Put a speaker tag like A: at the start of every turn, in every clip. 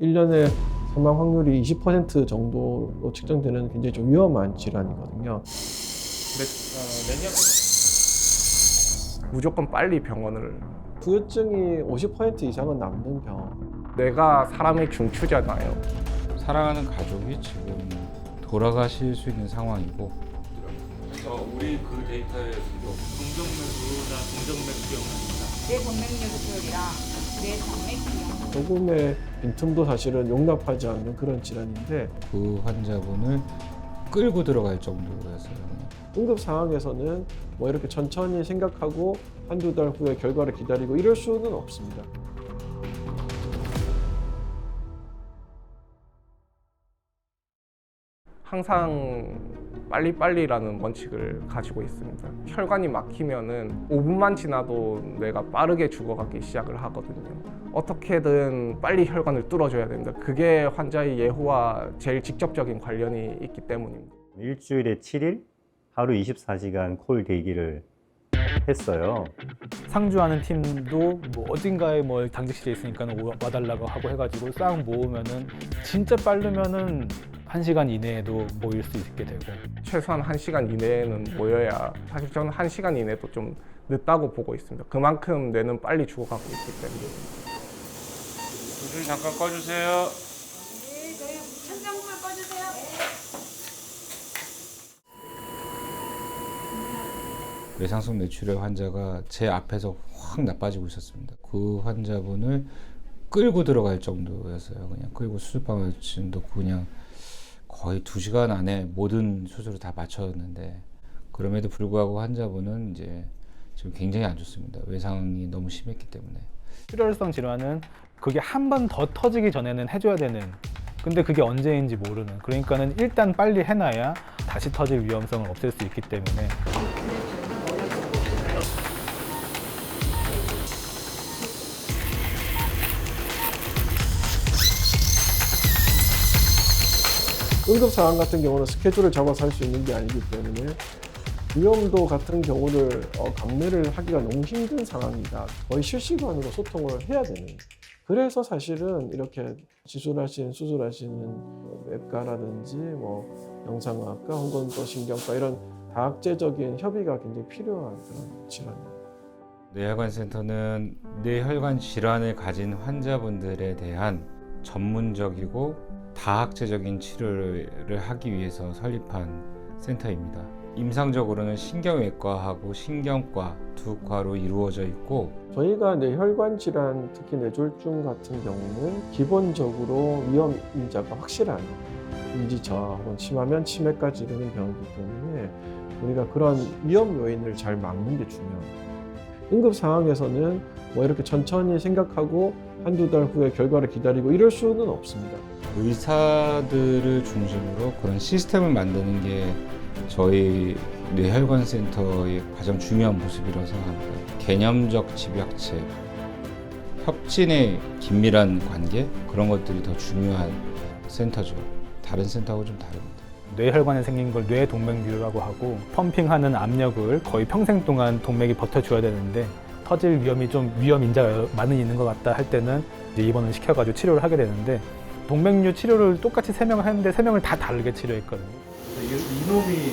A: 1년에 사망 확률이 20% 정도로 측정되는 굉장히 좀 위험한 질환이거든요.
B: 내년 무조건 빨리 병원을.
A: 후유증이 50% 이상은 남는 병.
B: 내가 사람의 중추잖아요.
C: 사랑하는 가족이 지금 돌아가실 수 있는 상황이고,
D: 우리 그 데이터에 동정맥류나 동정맥 기억납니다.
E: 뇌 동맥류 수술이랑 뇌 정맥 기억.
A: 조금의 빈틈도 사실은 용납하지 않는 그런 질환인데
C: 그 환자분을 끌고 들어갈 정도였어요.
A: 응급 상황에서는 뭐 이렇게 천천히 생각하고 한두 달 후에 결과를 기다리고 이럴 수는 없습니다.
B: 항상 빨리빨리라는 원칙을 가지고 있습니다. 혈관이 막히면은 5분만 지나도 뇌가 빠르게 죽어가기 시작을 하거든요. 어떻게든 빨리 혈관을 뚫어줘야 됩니다. 그게 환자의 예후와 제일 직접적인 관련이 있기 때문입니다.
F: 일주일에 7일, 하루 24시간 콜 대기를 했어요.
G: 상주하는 팀도 뭐 어딘가에 뭐 당직실에 있으니까 와달라고 하고 해가지고 싹 모으면은 진짜 빠르면은 1시간 이내에도 모일 수 있게 되고.
B: 최소한 1시간 이내에는 모여야, 사실 저는 1시간 이내도 좀 늦다고 보고 있습니다. 그만큼 뇌는 빨리 죽어가고 있기 때문에.
D: 불 잠깐 꺼주세요.
E: 네, 저희 천장불 꺼주세요.
C: 외상성 뇌출혈 환자가 제 앞에서 확 나빠지고 있었습니다. 그 환자분을 끌고 들어갈 정도였어요. 그냥 끌고 수술방을 넣고 그냥 거의 2시간 안에 모든 수술을 다 마쳤는데, 그럼에도 불구하고 환자분은 이제 지금 굉장히 안 좋습니다. 외상이 너무 심했기 때문에.
G: 출혈성 질환은 그게 한 번 더 터지기 전에는 해줘야 되는, 근데 그게 언제인지 모르는, 그러니까는 일단 빨리 해놔야 다시 터질 위험성을 없앨 수 있기 때문에.
A: 응급 상황 같은 경우는 스케줄을 잡아서 할 수 있는 게 아니기 때문에 위험도 같은 경우를 감내를 하기가 너무 힘든 상황이다. 거의 실시간으로 소통을 해야 되는. 그래서 사실은 이렇게 수술하시는 외과라든지 뭐 영상의학과 혹은 또 신경과 이런 다학제적인 협의가 굉장히 필요한 그런 질환입니다.
C: 뇌혈관 센터는 뇌혈관 질환을 가진 환자분들에 대한 전문적이고 다학제적인 치료를 하기 위해서 설립한 센터입니다. 임상적으로는 신경외과하고 신경과 두 과로 이루어져 있고,
A: 저희가 뇌혈관 질환, 특히 뇌졸중 같은 경우는 기본적으로 위험 인자가 확실한 인지 저하 혹은 심하면 치매까지 이르는 병이기 때문에 우리가 그런 위험 요인을 잘 막는 게 중요합니다. 응급 상황에서는 뭐 이렇게 천천히 생각하고 한두 달 후에 결과를 기다리고 이럴 수는 없습니다.
C: 의사들을 중심으로 그런 시스템을 만드는 게 저희 뇌혈관 센터의 가장 중요한 모습이라고 생각합니다. 개념적 집약체, 협진의 긴밀한 관계, 그런 것들이 더 중요한 센터죠. 다른 센터하고 좀 다릅니다.
G: 뇌혈관에 생긴 걸 뇌 동맥류라고 하고, 펌핑하는 압력을 거의 평생 동안 동맥이 버텨줘야 되는데 터질 위험이 좀 위험 인자가 많이 있는 것 같다 할 때는 이제 입원을 시켜가지고 치료를 하게 되는데, 동맥류 치료를 똑같이 3명을 했는데 3명을 다 다르게 치료했거든요.
D: 이놈이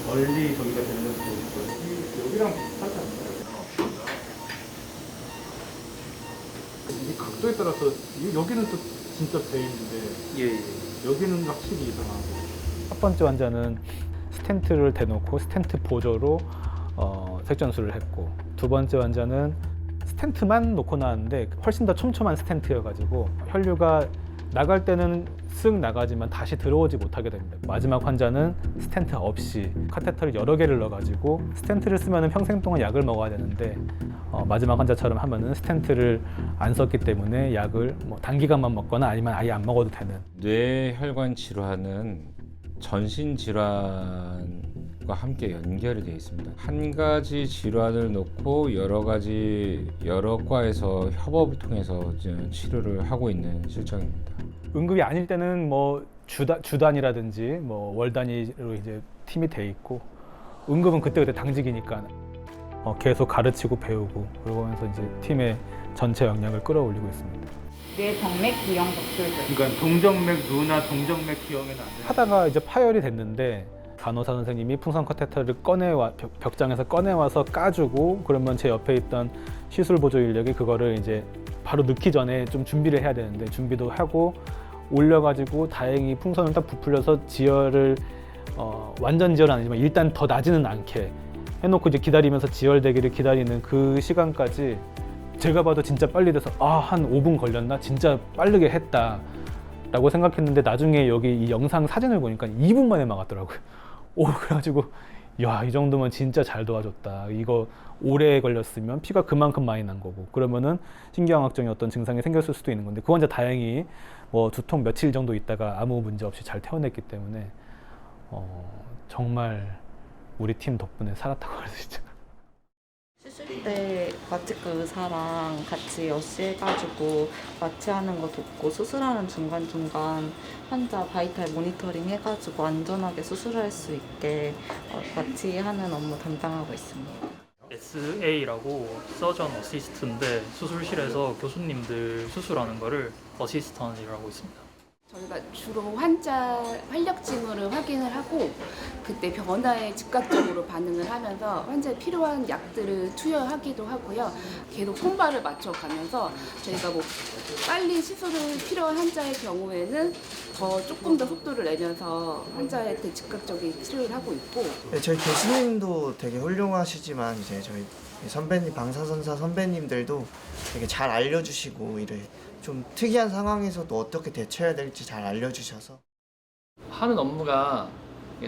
D: 멀리 저기가 되는 것도 있고 여기랑 비슷하지 않나요?
H: 이 각도에 따라서 여기는 또 진짜 배인데 여기는 확실히 이상하고.
G: 첫 번째 환자는 스텐트를 대놓고 스텐트 보조로 색전술을 했고, 두 번째 환자는 스텐트만 놓고 나왔는데 훨씬 더 촘촘한 스텐트여가지고 혈류가 나갈 때는 쓱 나가지만 다시 들어오지 못하게 됩니다. 마지막 환자는 스텐트 없이 카테터를 여러 개를 넣어가지고, 스텐트를 쓰면 평생 동안 약을 먹어야 되는데 마지막 환자처럼 하면은 스텐트를 안 썼기 때문에 약을 뭐 단기간만 먹거나 아니면 아예 안 먹어도 되는.
C: 뇌혈관 질환은 전신 질환과 함께 연결이 되어 있습니다. 한 가지 질환을 놓고 여러 과에서 협업을 통해서 치료를 하고 있는 실정입니다.
G: 응급이 아닐 때는 뭐 주단이라든지 뭐 월 단위로 이제 팀이 돼 있고, 응급은 그때그때 당직이니까 계속 가르치고 배우고 그러면서 이제 팀의 전체 역량을 끌어올리고 있습니다.
E: 뇌정맥 기형 적출술.
H: 그러니까 동정맥 누나 동정맥 기형에는 안 돼.
G: 하다가 이제 파열이 됐는데 간호사 선생님이 풍선 카테터를 벽장에서 꺼내와서 까주고, 그러면 제 옆에 있던 시술 보조 인력이 그거를 이제 바로 넣기 전에 좀 준비를 해야 되는데 준비도 하고 올려가지고 다행히 풍선을 딱 부풀려서 지혈을 완전 지혈은 아니지만 일단 더 나지는 않게 해놓고 이제 기다리면서 지혈되기를 기다리는 그 시간까지 제가 봐도 진짜 빨리 돼서 한 5분 걸렸나? 진짜 빠르게 했다 라고 생각했는데 나중에 여기 이 영상 사진을 보니까 2분 만에 막았더라고요. 그래가지고 야, 이 정도면 진짜 잘 도와줬다. 이거 오래 걸렸으면 피가 그만큼 많이 난 거고, 그러면은 신경학적인 어떤 증상이 생겼을 수도 있는 건데 그 환자 다행히 뭐 두통 며칠 정도 있다가 아무 문제 없이 잘 퇴원했기 때문에 정말 우리 팀 덕분에 살았다고 할 수 있죠.
I: 수술 때 마취과 의사랑 같이 어시해가지고 마취하는 거 돕고 수술하는 중간중간 환자 바이탈 모니터링 해가지고 안전하게 수술할 수 있게 마취하는 업무 담당하고 있습니다.
J: SA라고 서전 어시스트인데 수술실에서 교수님들 수술하는 거를 어시스턴이라고 있습니다.
K: 저희가 주로 환자 활력 징후를 확인을 하고 그때 변화에 즉각적으로 반응을 하면서 환자에 필요한 약들을 투여하기도 하고요. 계속 손발을 맞춰가면서 저희가 뭐 빨리 시술을 필요한 환자의 경우에는 조금 더 속도를 내면서 환자한테 즉각적인 치료를 하고 있고.
L: 네, 저희 교수님도 되게 훌륭하시지만 이제 저희 선배님, 방사선사 선배님들도 되게 잘 알려주시고 좀 특이한 상황에서도 어떻게 대처해야 될지 잘 알려주셔서
M: 하는 업무가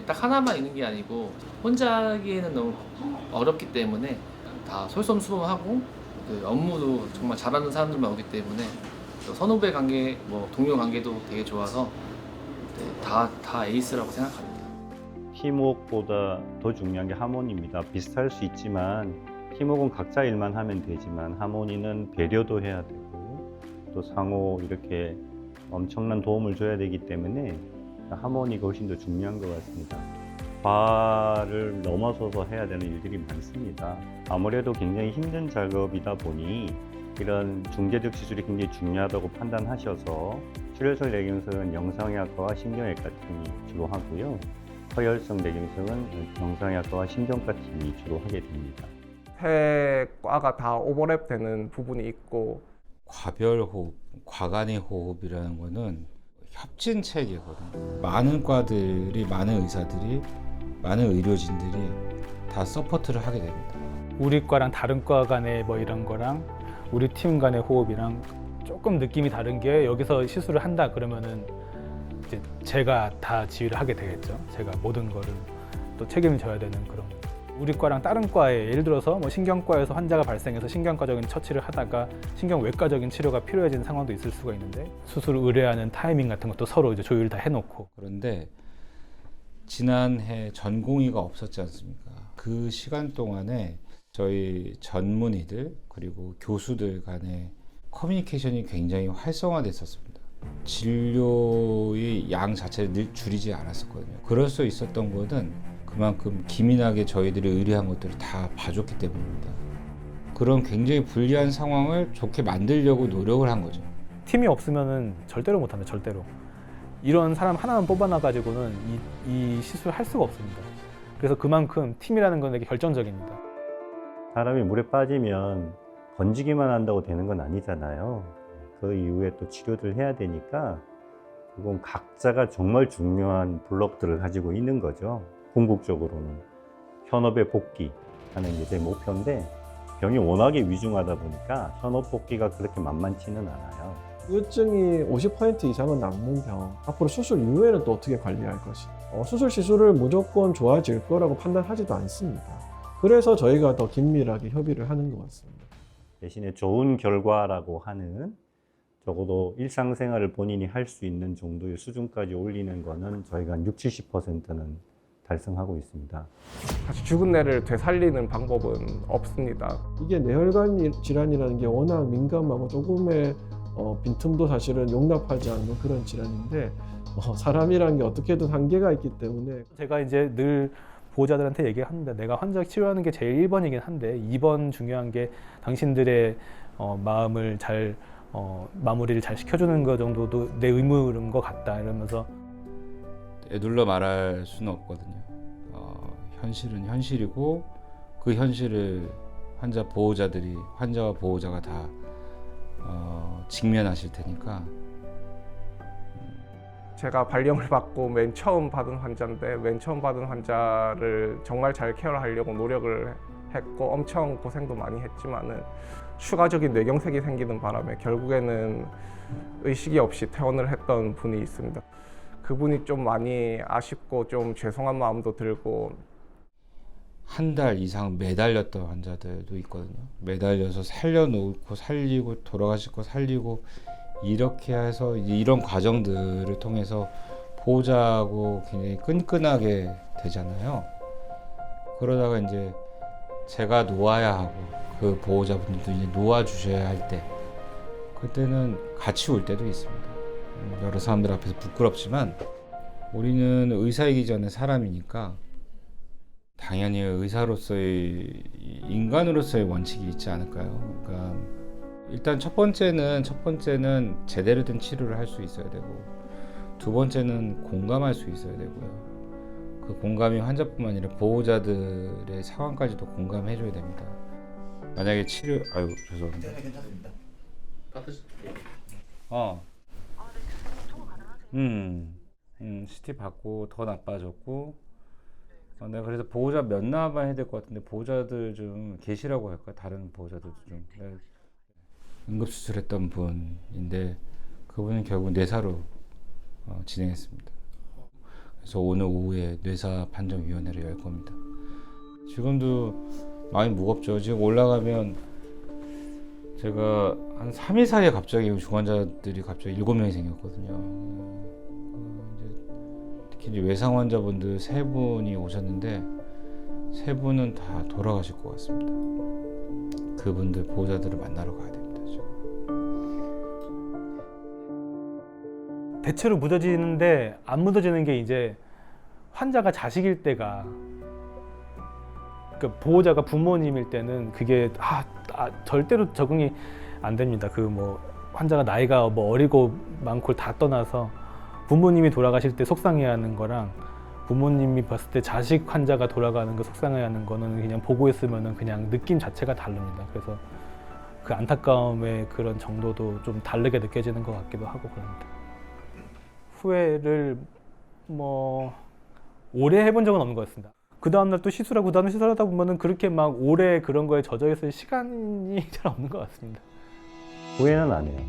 M: 딱 하나만 있는 게 아니고 혼자 하기에는 너무 어렵기 때문에 다 솔선수범하고 그 업무도 정말 잘하는 사람들만 오기 때문에 또 선후배 관계, 뭐 동료 관계도 되게 좋아서 다 에이스라고 생각합니다.
F: 팀워크보다 더 중요한 게 하모니입니다. 비슷할 수 있지만 팀워크는 각자 일만 하면 되지만 하모니는 배려도 해야 되고 또 상호 이렇게 엄청난 도움을 줘야 되기 때문에 하모니가 훨씬 더 중요한 것 같습니다. 과를 넘어서서 해야 되는 일들이 많습니다. 아무래도 굉장히 힘든 작업이다 보니 이런 중재적 시술이 굉장히 중요하다고 판단하셔서 출혈성 뇌경색은 영상의학과와 신경외과 팀이 주로 하고요. 허혈성 뇌경색은 영상의학과와 심정과 팀이 주로 하게 됩니다.
B: 세 과가 다 오버랩되는 부분이 있고
C: 과별 호흡, 과간의 호흡이라는 거는 협진 체계거든요. 많은 과들이, 많은 의사들이, 많은 의료진들이 다 서포트를 하게 됩니다.
G: 우리 과랑 다른 과 간의 뭐 이런 거랑 우리 팀 간의 호흡이랑 조금 느낌이 다른 게, 여기서 시술을 한다 그러면은 이제 제가 다 지휘를 하게 되겠죠. 제가 모든 거를 또 책임을 져야 되는 그런. 우리 과랑 다른 과에 예를 들어서 뭐 신경과에서 환자가 발생해서 신경과적인 처치를 하다가 신경외과적인 치료가 필요해지는 상황도 있을 수가 있는데 수술을 의뢰하는 타이밍 같은 것도 서로 이제 조율 다 해놓고.
C: 그런데 지난해 전공의가 없었지 않습니까? 그 시간 동안에 저희 전문의들 그리고 교수들 간의 커뮤니케이션이 굉장히 활성화됐었습니다. 진료의 양 자체를 늘 줄이지 않았었거든요. 그럴 수 있었던 것은 그만큼 기민하게 저희들이 의뢰한 것들을 다 봐줬기 때문입니다. 그런 굉장히 불리한 상황을 좋게 만들려고 노력을 한 거죠.
G: 팀이 없으면은 절대로 못합니다. 절대로. 이런 사람 하나만 뽑아놔가지고는 이 시술을 할 수가 없습니다. 그래서 그만큼 팀이라는 건 되게 결정적입니다.
F: 사람이 물에 빠지면 건지기만 한다고 되는 건 아니잖아요. 그 이후에 또 치료를 해야 되니까 그건 각자가 정말 중요한 블록들을 가지고 있는 거죠. 궁극적으로는 현업에 복귀하는 게 제 목표인데 병이 워낙에 위중하다 보니까 현업 복귀가 그렇게 만만치는 않아요.
A: 후유증이 50% 이상은 남는 병, 앞으로 수술 이후에는 또 어떻게 관리할 것이, 수술 시술을 무조건 좋아질 거라고 판단하지도 않습니다. 그래서 저희가 더 긴밀하게 협의를 하는 것 같습니다.
F: 대신에 좋은 결과라고 하는, 적어도 일상생활을 본인이 할 수 있는 정도의 수준까지 올리는 거는 저희가 한 60~70%는 달성하고 있습니다.
B: 다시 죽은 뇌를 되살리는 방법은 없습니다.
A: 이게 뇌혈관 질환이라는 게 워낙 민감하고 조금의 빈틈도 사실은 용납하지 않는 그런 질환인데 사람이라는 게 어떻게든 한계가 있기 때문에
G: 제가 이제 늘 보호자들한테 얘기합니다. 내가 환자 치료하는 게 제일 1번이긴 한데 2번 중요한 게 당신들의 마음을 잘 마무리를 잘 시켜주는 거 정도도 내 의무인 것 같다 이러면서
C: 애둘러 말할 수는 없거든요. 현실은 현실이고 그 현실을 환자와 보호자가 다 직면하실 테니까.
B: 제가 발령을 받고 맨 처음 받은 환자인데 맨 처음 받은 환자를 정말 잘 케어하려고 노력을 했고 엄청 고생도 많이 했지만은 추가적인 뇌경색이 생기는 바람에 결국에는 의식이 없이 퇴원을 했던 분이 있습니다. 그분이 좀 많이 아쉽고 좀 죄송한 마음도 들고
C: 한 달 이상 매달렸던 환자들도 있거든요. 매달려서 살려놓고 살리고 돌아가실 거 살리고 이렇게 해서 이런 과정들을 통해서 보호자하고 굉장히 끈끈하게 되잖아요. 그러다가 이제 제가 놓아야 하고 그 보호자분들도 이제 놓아주셔야 할 때, 그때는 같이 울 때도 있습니다. 여러 사람들 앞에서 부끄럽지만 우리는 의사이기 전에 사람이니까 당연히 의사로서의 인간으로서의 원칙이 있지 않을까요? 그러니까 일단 첫 번째는 제대로 된 치료를 할 수 있어야 되고, 두 번째는 공감할 수 있어야 되고요. 그 공감이 환자뿐만 아니라 보호자들의 상황까지도 공감해줘야 됩니다. 만약에 죄송합니다.
L: 네, 괜찮습니다.
C: CT 받고 더 나빠졌고, 내가 그래서 보호자 면담만 해야 될 것 같은데 보호자들 좀 계시라고 할까요? 다른 보호자들도 좀. 응급수술했던 분인데 그분은 결국 뇌사로 진행했습니다. 그래서 오늘 오후에 뇌사 판정위원회를 열 겁니다. 지금도 많이 무겁죠. 지금 올라가면 제가 한 3일 사이에 갑자기 중환자들이 갑자기 7명이 생겼거든요. 특히 이제 외상 환자분들 3분이 오셨는데 3분은 다 돌아가실 것 같습니다. 그분들 보호자들을 만나러 가야 됩니다.
G: 대체로 묻어지는데 안 묻어지는 게 이제 환자가 자식일 때가, 그러니까 보호자가 부모님일 때는 그게 절대로 적응이 안 됩니다. 그 뭐 환자가 나이가 뭐 어리고 많고를 다 떠나서 부모님이 돌아가실 때 속상해하는 거랑 부모님이 봤을 때 자식 환자가 돌아가는 거 속상해하는 거는 그냥 보고 있으면은 그냥 느낌 자체가 다릅니다. 그래서 그 안타까움의 그런 정도도 좀 다르게 느껴지는 것 같기도 하고 그럽니다. 후회를 뭐 오래 해본 적은 없는 것 같습니다. 그 다음날 또 시술하고 그 다음날 시술하다 보면은 그렇게 막 오래 그런 거에 젖어 있을 시간이 잘 없는 것 같습니다.
F: 후회는 안 해요.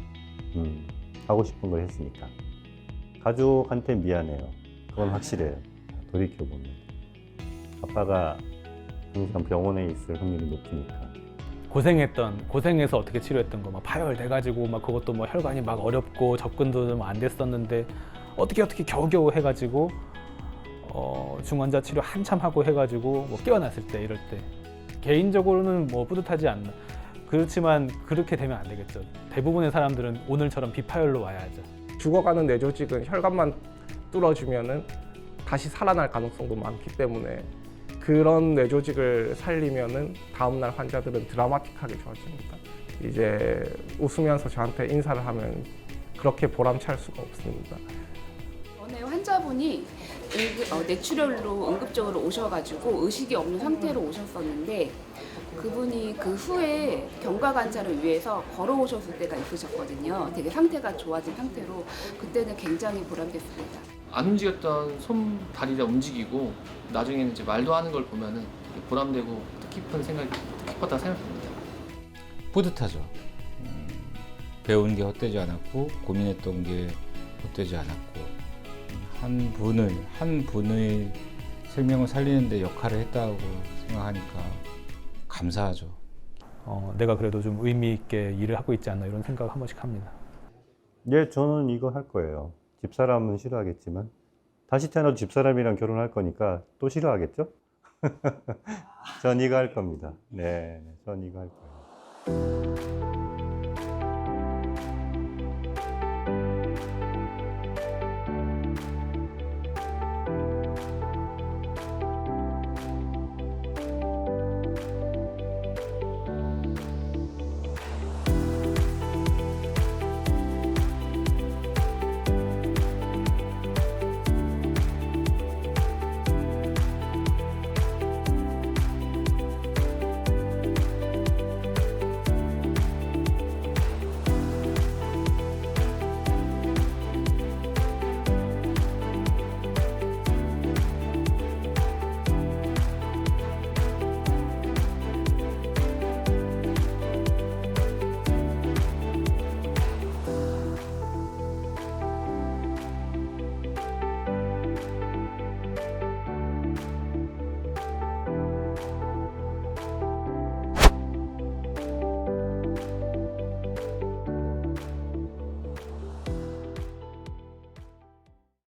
F: 하고 싶은 걸 했으니까. 가족한테 미안해요. 그건 확실해요. 돌이켜보면. 아빠가 항상 병원에 있을 확률이 높으니까.
G: 고생해서 어떻게 치료했던 거 막 파열돼가지고 막 그것도 뭐 혈관이 막 어렵고 접근도 좀 안 됐었는데 어떻게 겨우겨우 해가지고 중환자 치료 한참 하고 해가지고 뭐 깨어났을 때 이럴 때 개인적으로는 뭐 뿌듯하지 않나. 그렇지만 그렇게 되면 안 되겠죠. 대부분의 사람들은 오늘처럼 비파열로 와야죠.
B: 죽어가는 뇌조직은 혈관만 뚫어주면은 다시 살아날 가능성도 많기 때문에 그런 뇌조직을 살리면은 다음날 환자들은 드라마틱하게 좋아집니다. 이제 웃으면서 저한테 인사를 하면 그렇게 보람찰 수가 없습니다.
K: 전에 환자분이 뇌출혈로 응급적으로 오셔가지고 의식이 없는 상태로 오셨었는데 그분이 그 후에 경과관찰을 위해서 걸어오셨을 때가 있으셨거든요. 되게 상태가 좋아진 상태로 그때는 굉장히 보람됐습니다.
M: 안 움직였던 손, 다리가 움직이고 나중에는 이제 말도 하는 걸 보면은 보람되고 뜻깊었다고 생각합니다.
C: 뿌듯하죠. 배운 게 헛되지 않았고 고민했던 게 헛되지 않았고 한 분의 생명을 살리는 데 역할을 했다고 생각하니까 감사하죠.
G: 내가 그래도 좀 의미 있게 일을 하고 있지 않나 이런 생각을 한 번씩 합니다.
F: 예, 저는 이거 할 거예요. 집사람은 싫어하겠지만 다시 태어나도 집사람이랑 결혼할 거니까 또 싫어하겠죠? 전 이거 할 겁니다. 네, 전 이거 할 거예요.